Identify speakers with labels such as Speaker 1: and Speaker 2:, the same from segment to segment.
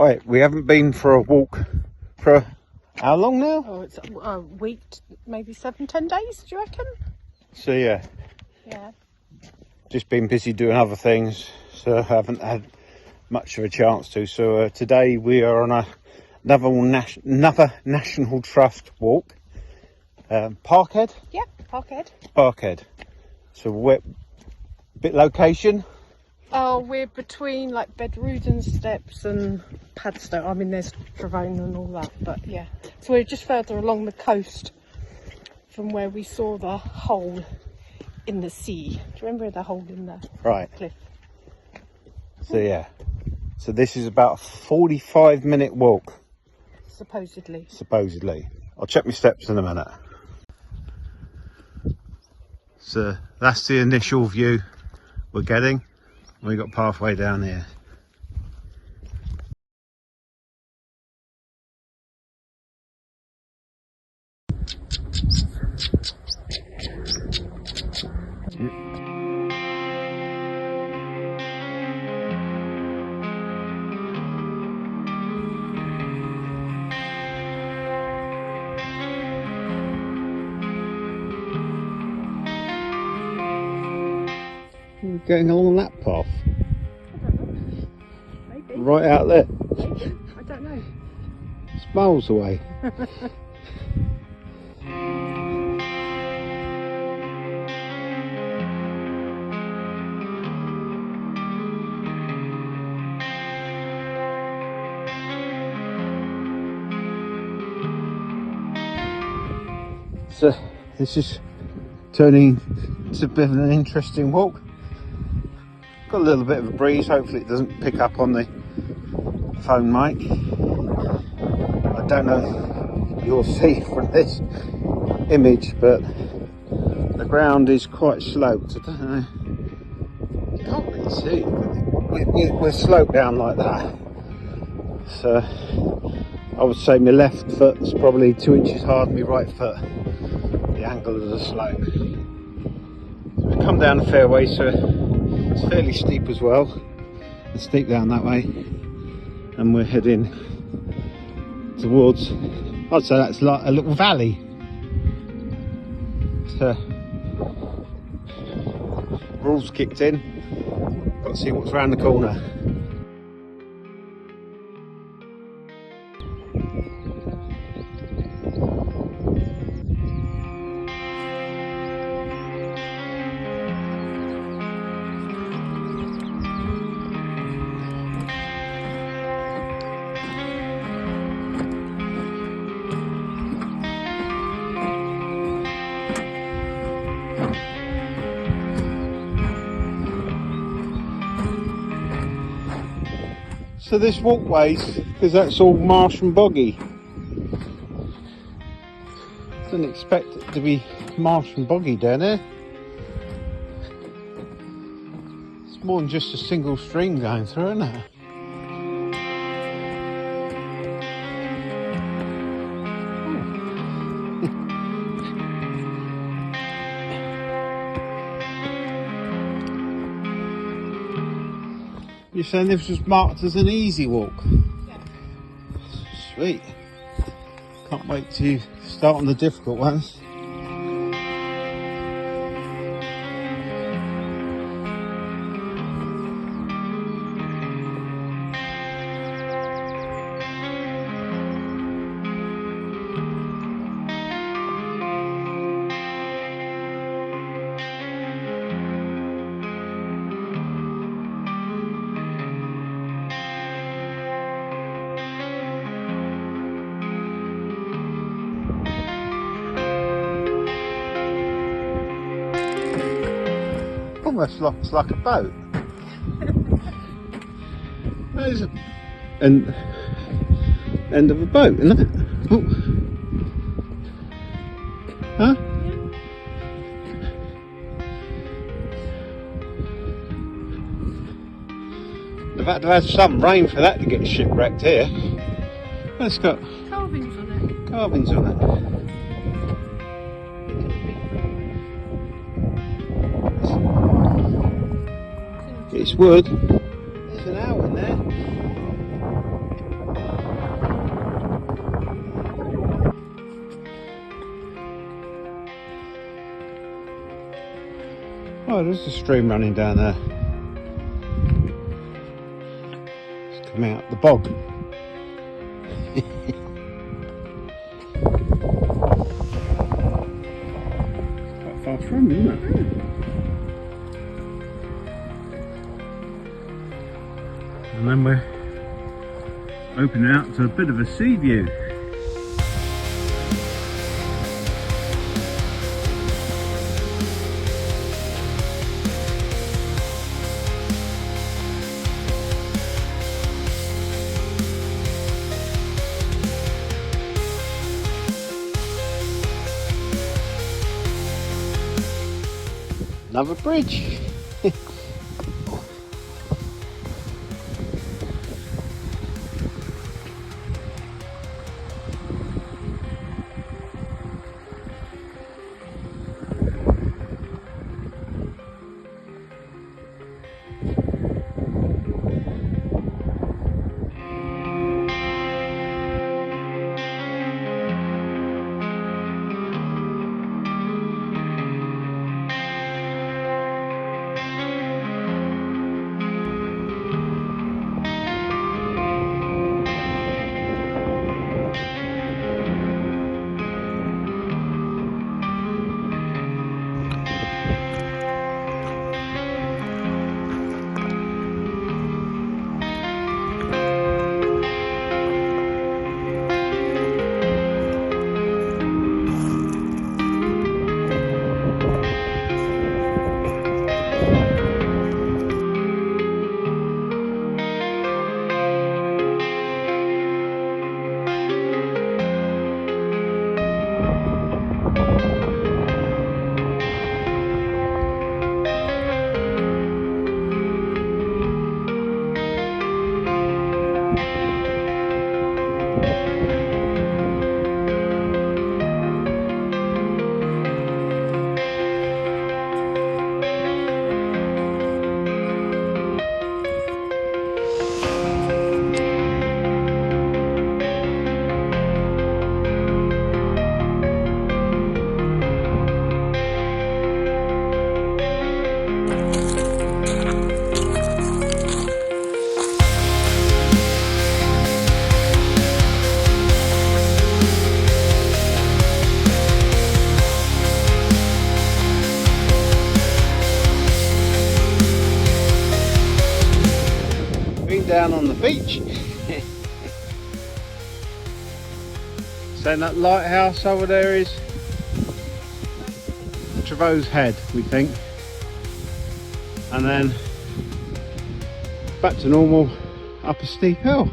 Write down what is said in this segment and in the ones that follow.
Speaker 1: Right, we haven't been for a walk for how long now?
Speaker 2: Oh, it's a week, maybe 7-10 days, do you reckon?
Speaker 1: So yeah,
Speaker 2: Yeah.
Speaker 1: just been busy doing other things, so I haven't had much of a chance to. So today we are on another National Trust walk. Parkhead?
Speaker 2: Yep, Parkhead.
Speaker 1: Parkhead. So we're bit location.
Speaker 2: Oh, we're between like Bedruthan steps and Padstow. I mean, there's Trevone and all that, but yeah. So we're just further along the coast from where we saw the hole in the sea. Do you remember the hole in the cliff?
Speaker 1: So yeah. So this is about a 45-minute walk.
Speaker 2: Supposedly.
Speaker 1: I'll check my steps in a minute. So that's the initial view we're getting. We got pathway down here. We're getting along that path.
Speaker 2: I don't know. Maybe.
Speaker 1: Right out there.
Speaker 2: Maybe. I don't know.
Speaker 1: It's miles away. So this is turning to a bit of an interesting walk. Got a little bit of a breeze, hopefully it doesn't pick up on the phone mic. I don't know if you'll see from this image, but the ground is quite sloped. I don't know, you can't really see, we're sloped down like that. So I would say my left foot is probably 2 inches higher than my right foot, the angle of the slope. So we've come down the fairway, so it's fairly steep as well. It's steep down that way, and we're heading towards, I'd say that's like a little valley. So, rules kicked in, got to see what's around the corner. So this walkways, because that's all marsh and boggy. Didn't expect it to be marsh and boggy down there. It's more than just a single stream going through, isn't it? You're saying this was marked as an easy walk?
Speaker 2: Yeah.
Speaker 1: Sweet. Can't wait to start on the difficult ones. Almost looks like a boat. There's an end of a boat, isn't it? Oh. Huh? They've had to have some rain for that to get shipwrecked here. It's got
Speaker 2: Carvings on it.
Speaker 1: carvings on it. It's wood. There's an owl in there. Oh, there's a stream running down there. It's coming out the bog. Quite far from, isn't it? And then we're opening out to a bit of a sea view. Another bridge. Down on the beach. So that lighthouse over there is Trevose Head, we think, and then back to normal up a steep hill.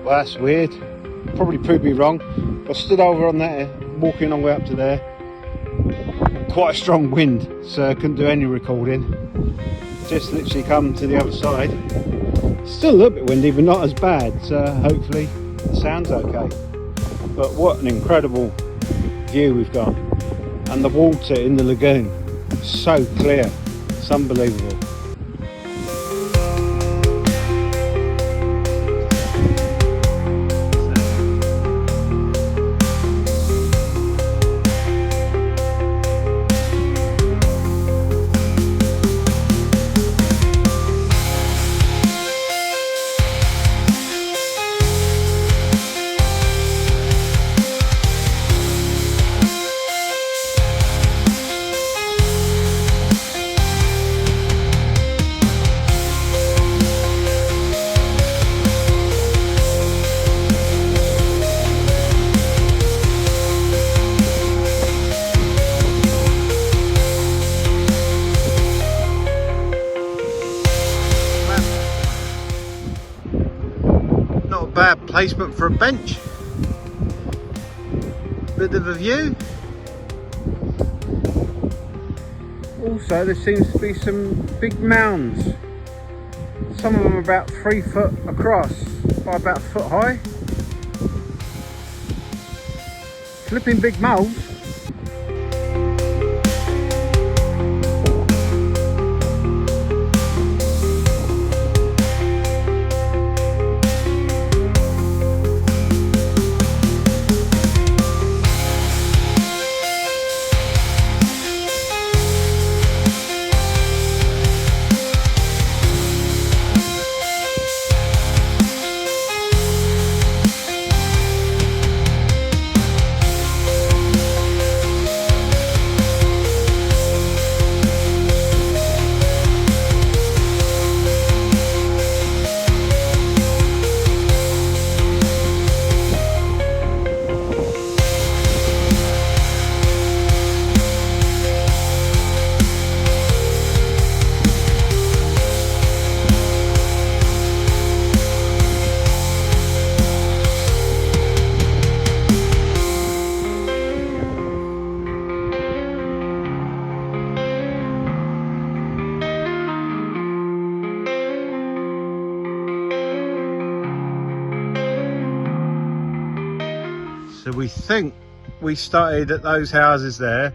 Speaker 1: Well, that's weird. Probably proved me wrong. I stood over on that, walking all the way up to there. Quite a strong wind, so I couldn't do any recording. Just literally come to the other side. Still a little bit windy, but not as bad, so hopefully the sound's okay. But what an incredible view we've got. And the water in the lagoon, so clear. It's unbelievable. placement for a bench. Bit of a view. Also, there seems to be some big mounds. Some of them are about 3 foot across by about a foot high. Flipping big moles. So we think we started at those houses there,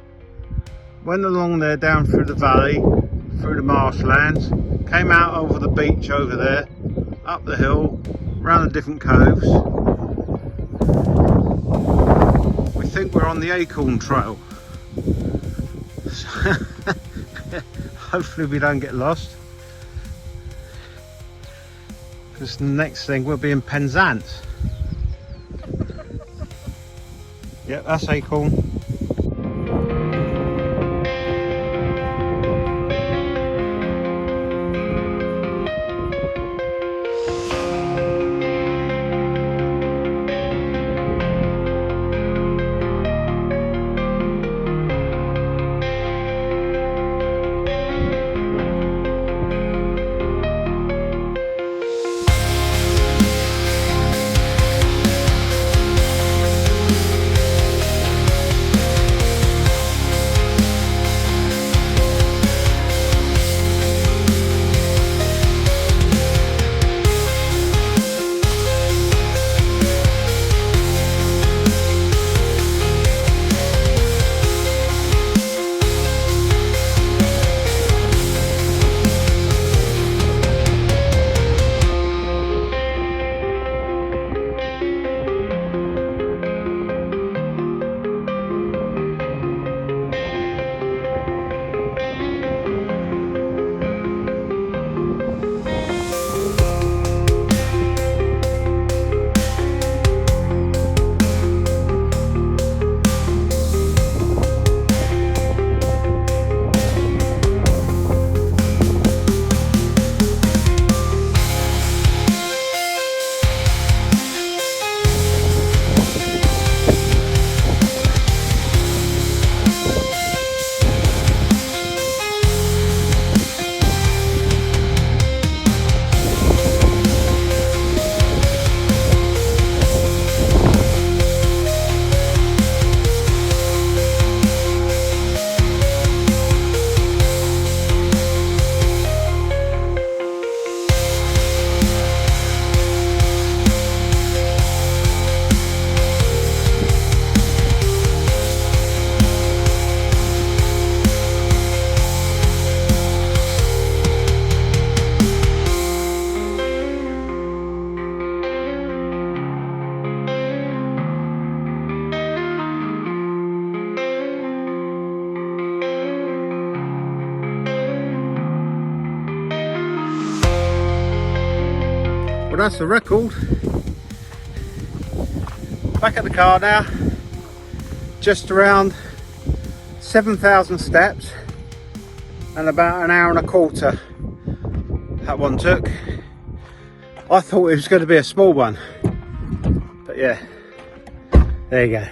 Speaker 1: went along there down through the valley, through the marshlands, came out over the beach over there, up the hill, round the different coves. We think we're on the Acorn Trail. Hopefully we don't get lost, because the next thing we'll be in Penzance. Yep, that's Acorn. Well, that's the record. Back at the car now, just around 7,000 steps and about an hour and a quarter that one took. I thought it was going to be a small one, but yeah, there you go.